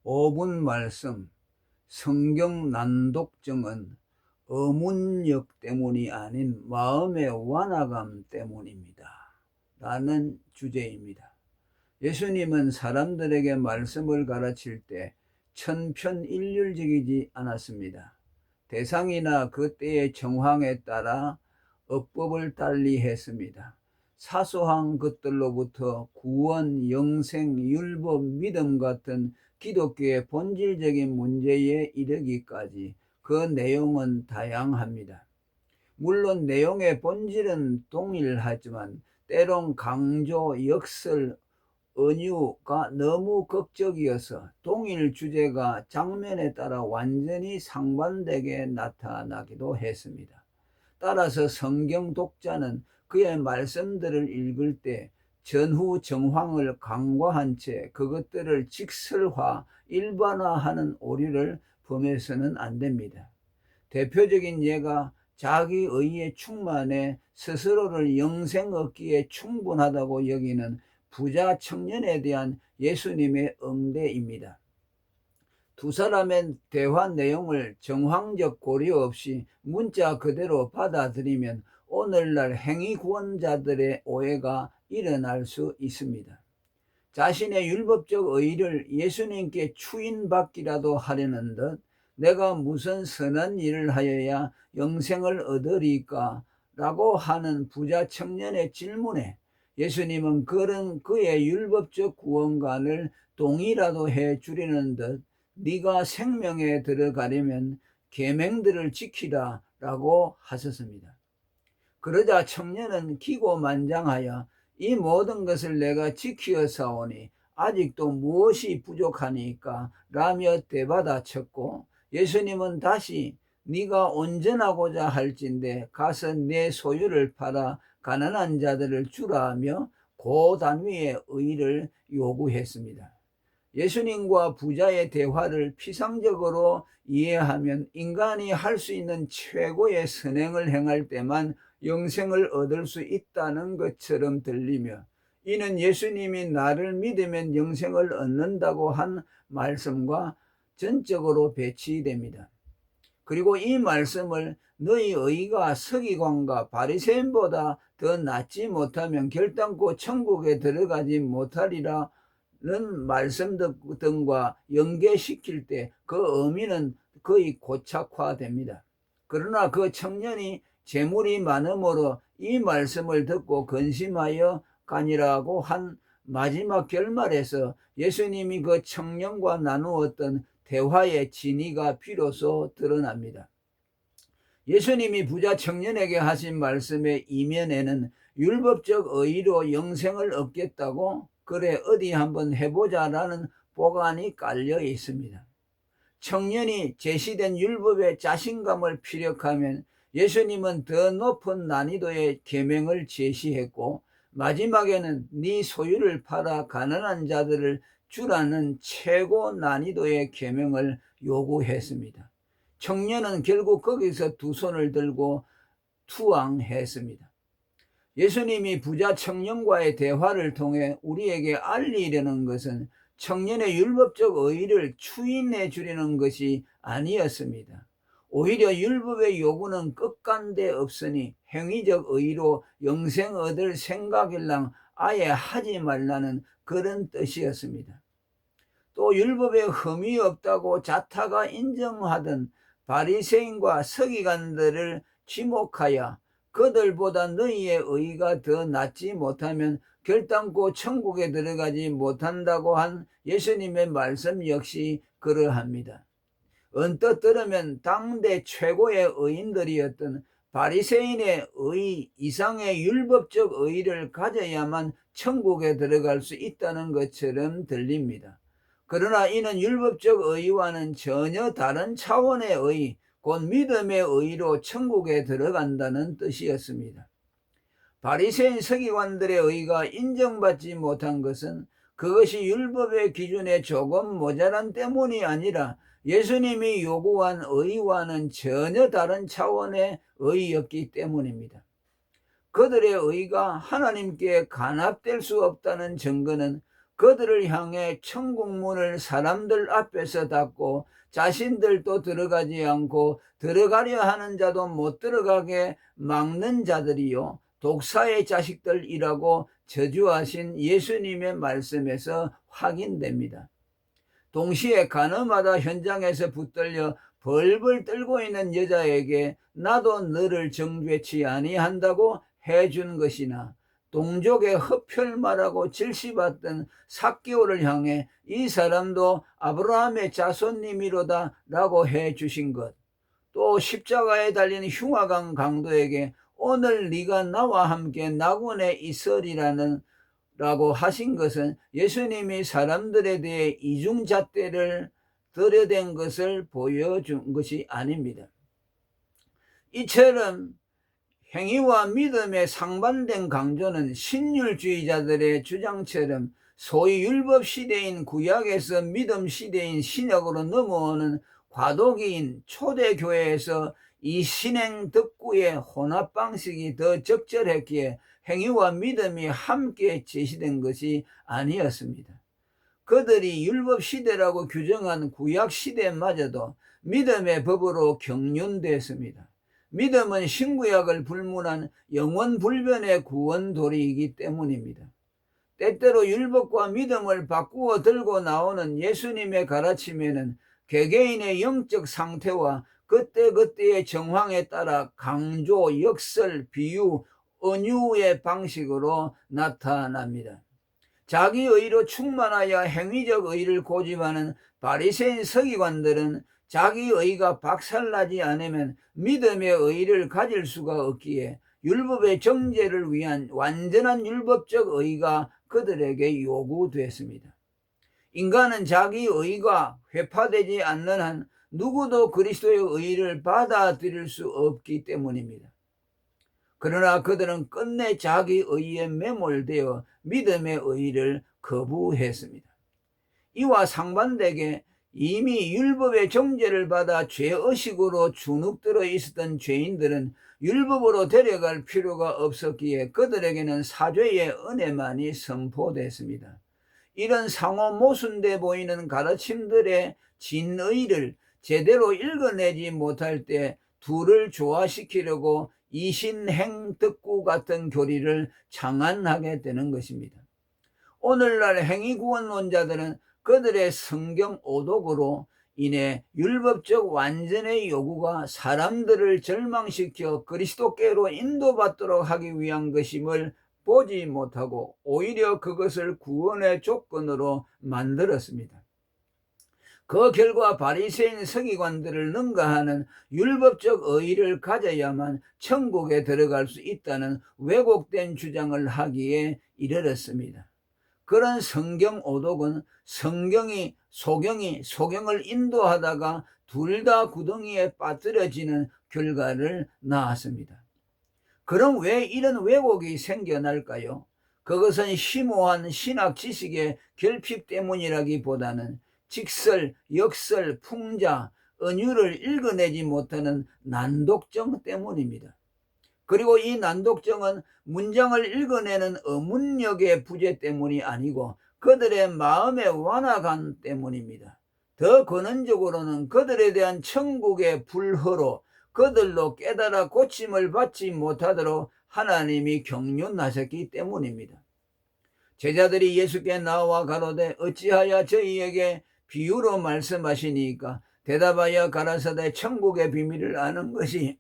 5분 말씀, 성경 난독증은 어문력 때문이 아닌 마음의 완화감 때문입니다. 라는 주제입니다. 예수님은 사람들에게 말씀을 가르칠 때 천편일률적이지 않았습니다. 대상이나 그때의 정황에 따라 어법을 달리 했습니다. 사소한 것들로부터 구원, 영생, 율법, 믿음 같은 기독교의 본질적인 문제에 이르기까지 그 내용은 다양합니다. 물론 내용의 본질은 동일하지만 때론 강조, 역설, 은유가 너무 극적이어서 동일 주제가 장면에 따라 완전히 상반되게 나타나기도 했습니다. 따라서 성경 독자는 그의 말씀들을 읽을 때 전후 정황을 간과한 채 그것들을 직설화, 일반화하는 오류를 범해서는 안 됩니다. 대표적인 예가 자기 의에 충만해 스스로를 영생 얻기에 충분하다고 여기는 부자 청년에 대한 예수님의 응대입니다. 두 사람의 대화 내용을 정황적 고려 없이 문자 그대로 받아들이면 오늘날 행위구원자들의 오해가 일어날 수 있습니다. 자신의 율법적 의의를 예수님께 추인받기라도 하려는 듯 내가 무슨 선한 일을 하여야 영생을 얻으리까? 라고 하는 부자 청년의 질문에 예수님은 그의 율법적 구원관을 동의라도 해 주려는 듯 네가 생명에 들어가려면 계명들을 지키라 라고 하셨습니다. 그러자 청년은 기고만장하여 이 모든 것을 내가 지키었사오니 아직도 무엇이 부족하니까 라며 대받아쳤고 예수님은 다시 네가 온전하고자 할진대 가서 내 소유를 팔아 가난한 자들을 주라며 고단위의 의를 요구했습니다. 예수님과 부자의 대화를 피상적으로 이해하면 인간이 할 수 있는 최고의 선행을 행할 때만 영생을 얻을 수 있다는 것처럼 들리며 이는 예수님이 나를 믿으면 영생을 얻는다고 한 말씀과 전적으로 배치됩니다. 그리고 이 말씀을 너희 의가 서기관과 바리새인보다 더 낫지 못하면 결단코 천국에 들어가지 못하리라 는 말씀 등과 연계시킬 때 그 의미는 거의 고착화됩니다. 그러나 그 청년이 재물이 많음으로 이 말씀을 듣고 근심하여 가니라고 한 마지막 결말에서 예수님이 그 청년과 나누었던 대화의 진위가 비로소 드러납니다. 예수님이 부자 청년에게 하신 말씀의 이면에는 율법적 의의로 영생을 얻겠다고 그래 어디 한번 해보자라는 보관이 깔려 있습니다. 청년이 제시된 율법의 자신감을 피력하면 예수님은 더 높은 난이도의 계명을 제시했고 마지막에는 네 소유를 팔아 가난한 자들을 주라는 최고 난이도의 계명을 요구했습니다. 청년은 결국 거기서 두 손을 들고 투항했습니다. 예수님이 부자 청년과의 대화를 통해 우리에게 알리려는 것은 청년의 율법적 의의를 추인해 주려는 것이 아니었습니다. 오히려 율법의 요구는 끝간데 없으니 행위적 의의로 영생 얻을 생각일랑 아예 하지 말라는 그런 뜻이었습니다. 또 율법에 흠이 없다고 자타가 인정하던 바리새인과 서기관들을 지목하여 그들보다 너희의 의가 더 낫지 못하면 결단코 천국에 들어가지 못한다고 한 예수님의 말씀 역시 그러합니다. 언뜻 들으면 당대 최고의 의인들이었던 바리새인의 의 이상의 율법적 의를 가져야만 천국에 들어갈 수 있다는 것처럼 들립니다. 그러나 이는 율법적 의와는 전혀 다른 차원의 의, 곧 믿음의 의로 천국에 들어간다는 뜻이었습니다. 바리새인 서기관들의 의가 인정받지 못한 것은 그것이 율법의 기준에 조금 모자란 때문이 아니라 예수님이 요구한 의와는 전혀 다른 차원의 의였기 때문입니다. 그들의 의가 하나님께 간합될 수 없다는 증거는 그들을 향해 천국문을 사람들 앞에서 닫고 자신들도 들어가지 않고 들어가려 하는 자도 못 들어가게 막는 자들이요 독사의 자식들이라고 저주하신 예수님의 말씀에서 확인됩니다. 동시에 가늠하다 현장에서 붙들려 벌벌 떨고 있는 여자에게 나도 너를 정죄치 아니한다고 해준 것이나 동족의 흡혈마라고 질시받던 삭개오를 향해 이 사람도 아브라함의 자손님이로다 라고 해주신 것, 또 십자가에 달린 흉악한 강도에게 오늘 네가 나와 함께 낙원에 있으리라는 라고 하신 것은 예수님이 사람들에 대해 이중잣대를 들여댄 것을 보여준 것이 아닙니다. 이처럼 행위와 믿음의 상반된 강조는 신율주의자들의 주장처럼 소위 율법 시대인 구약에서 믿음 시대인 신약으로 넘어오는 과도기인 초대교회에서 이 신행 덕구의 혼합 방식이 더 적절했기에 행위와 믿음이 함께 제시된 것이 아니었습니다. 그들이 율법 시대라고 규정한 구약 시대마저도 믿음의 법으로 경륜됐습니다. 믿음은 신구약을 불문한 영원불변의 구원도리이기 때문입니다. 때때로 율법과 믿음을 바꾸어 들고 나오는 예수님의 가르침에는 개개인의 영적 상태와 그때그때의 정황에 따라 강조, 역설, 비유, 은유의 방식으로 나타납니다. 자기 의로 충만하여 행위적 의를 고집하는 바리새인 서기관들은 자기 의가 박살나지 않으면 믿음의 의를 가질 수가 없기에 율법의 정죄를 위한 완전한 율법적 의가 그들에게 요구됐습니다. 인간은 자기 의가 회파되지 않는 한 누구도 그리스도의 의를 받아들일 수 없기 때문입니다. 그러나 그들은 끝내 자기 의에 매몰되어 믿음의 의를 거부했습니다. 이와 상반되게 이미 율법의 정죄를 받아 죄의식으로 주눅들어 있었던 죄인들은 율법으로 데려갈 필요가 없었기에 그들에게는 사죄의 은혜만이 선포됐습니다. 이런 상호 모순돼 보이는 가르침들의 진의를 제대로 읽어내지 못할 때 둘을 조화시키려고 이신행덕구 같은 교리를 창안하게 되는 것입니다. 오늘날 행위구원론자들은 그들의 성경 오독으로 인해 율법적 완전의 요구가 사람들을 절망시켜 그리스도께로 인도받도록 하기 위한 것임을 보지 못하고 오히려 그것을 구원의 조건으로 만들었습니다. 그 결과 바리새인 서기관들을 능가하는 율법적 의의를 가져야만 천국에 들어갈 수 있다는 왜곡된 주장을 하기에 이르렀습니다. 그런 성경 오독은 소경을 인도하다가 둘 다 구덩이에 빠뜨려지는 결과를 낳았습니다. 그럼 왜 이런 왜곡이 생겨날까요? 그것은 심오한 신학 지식의 결핍 때문이라기보다는 직설, 역설, 풍자, 은유를 읽어내지 못하는 난독증 때문입니다. 그리고 이 난독증은 문장을 읽어내는 어문력의 부재 때문이 아니고 그들의 마음의 완화감 때문입니다. 더 근원적으로는 그들에 대한 천국의 불허로 그들로 깨달아 고침을 받지 못하도록 하나님이 경륜하셨기 때문입니다. 제자들이 예수께 나와 가로되 어찌하여 저희에게 비유로 말씀하시니까 대답하여 가라사대 천국의 비밀을 아는 것이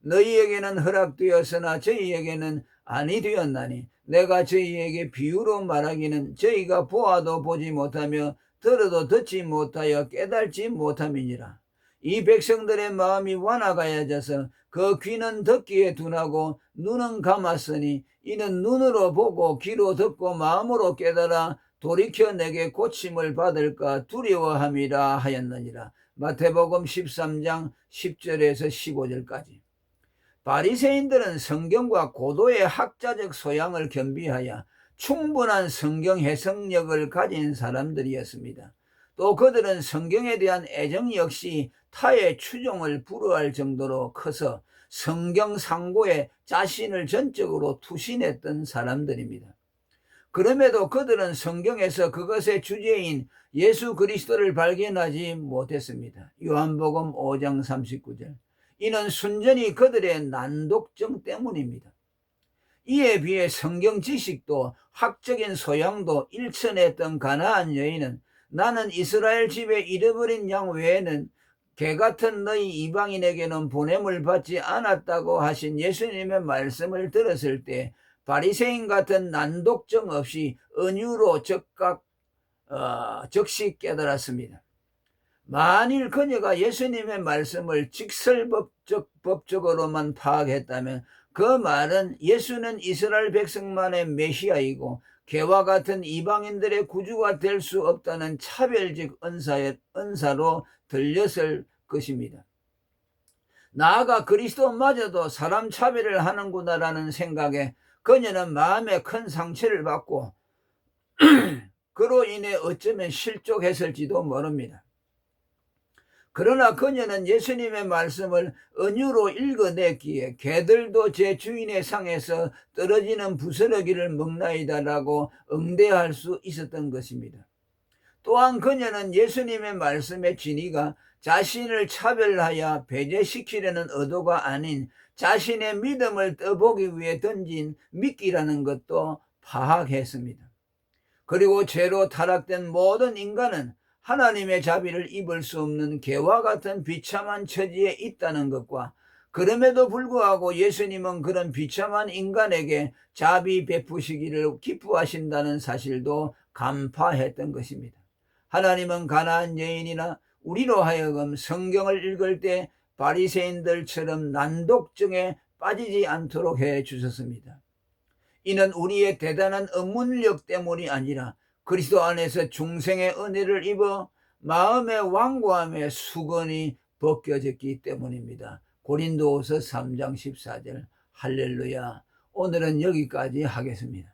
너희에게는 허락되었으나 저희에게는 아니 되었나니 내가 저희에게 비유로 말하기는 저희가 보아도 보지 못하며 들어도 듣지 못하여 깨달지 못함이니라. 이 백성들의 마음이 완화가여져서 그 귀는 듣기에 둔하고 눈은 감았으니 이는 눈으로 보고 귀로 듣고 마음으로 깨달아 돌이켜 내게 고침을 받을까 두려워함이라 하였느니라. 마태복음 13장 10절에서 15절까지. 바리새인들은 성경과 고도의 학자적 소양을 겸비하여 충분한 성경 해석력을 가진 사람들이었습니다. 또 그들은 성경에 대한 애정 역시 타의 추종을 불허할 정도로 커서 성경 상고에 자신을 전적으로 투신했던 사람들입니다. 그럼에도 그들은 성경에서 그것의 주제인 예수 그리스도를 발견하지 못했습니다. 요한복음 5장 39절. 이는 순전히 그들의 난독증 때문입니다. 이에 비해 성경 지식도 학적인 소양도 일천했던 가나안 여인은 나는 이스라엘 집에 잃어버린 양 외에는 개 같은 너희 이방인에게는 보냄을 받지 않았다고 하신 예수님의 말씀을 들었을 때 바리새인 같은 난독증 없이 은유로 즉시 깨달았습니다. 만일 그녀가 예수님의 말씀을 직설법적으로만 파악했다면 그 말은 예수는 이스라엘 백성만의 메시아이고 개와 같은 이방인들의 구주가 될 수 없다는 차별적 은사로 들렸을 것입니다. 나아가 그리스도마저도 사람 차별을 하는구나라는 생각에 그녀는 마음에 큰 상처를 받고 그로 인해 어쩌면 실족했을지도 모릅니다. 그러나 그녀는 예수님의 말씀을 은유로 읽어냈기에 개들도 제 주인의 상에서 떨어지는 부스러기를 먹나이다라고 응대할 수 있었던 것입니다. 또한 그녀는 예수님의 말씀의 진리가 자신을 차별하여 배제시키려는 의도가 아닌 자신의 믿음을 떠보기 위해 던진 미끼라는 것도 파악했습니다. 그리고 죄로 타락된 모든 인간은 하나님의 자비를 입을 수 없는 개와 같은 비참한 처지에 있다는 것과 그럼에도 불구하고 예수님은 그런 비참한 인간에게 자비 베푸시기를 기뻐하신다는 사실도 간파했던 것입니다. 하나님은 가나안 여인이나 우리로 하여금 성경을 읽을 때 바리새인들처럼 난독증에 빠지지 않도록 해 주셨습니다. 이는 우리의 대단한 업문력 때문이 아니라 그리스도 안에서 중생의 은혜를 입어 마음의 완고함에 수건이 벗겨졌기 때문입니다. 고린도후서 3장 14절. 할렐루야. 오늘은 여기까지 하겠습니다.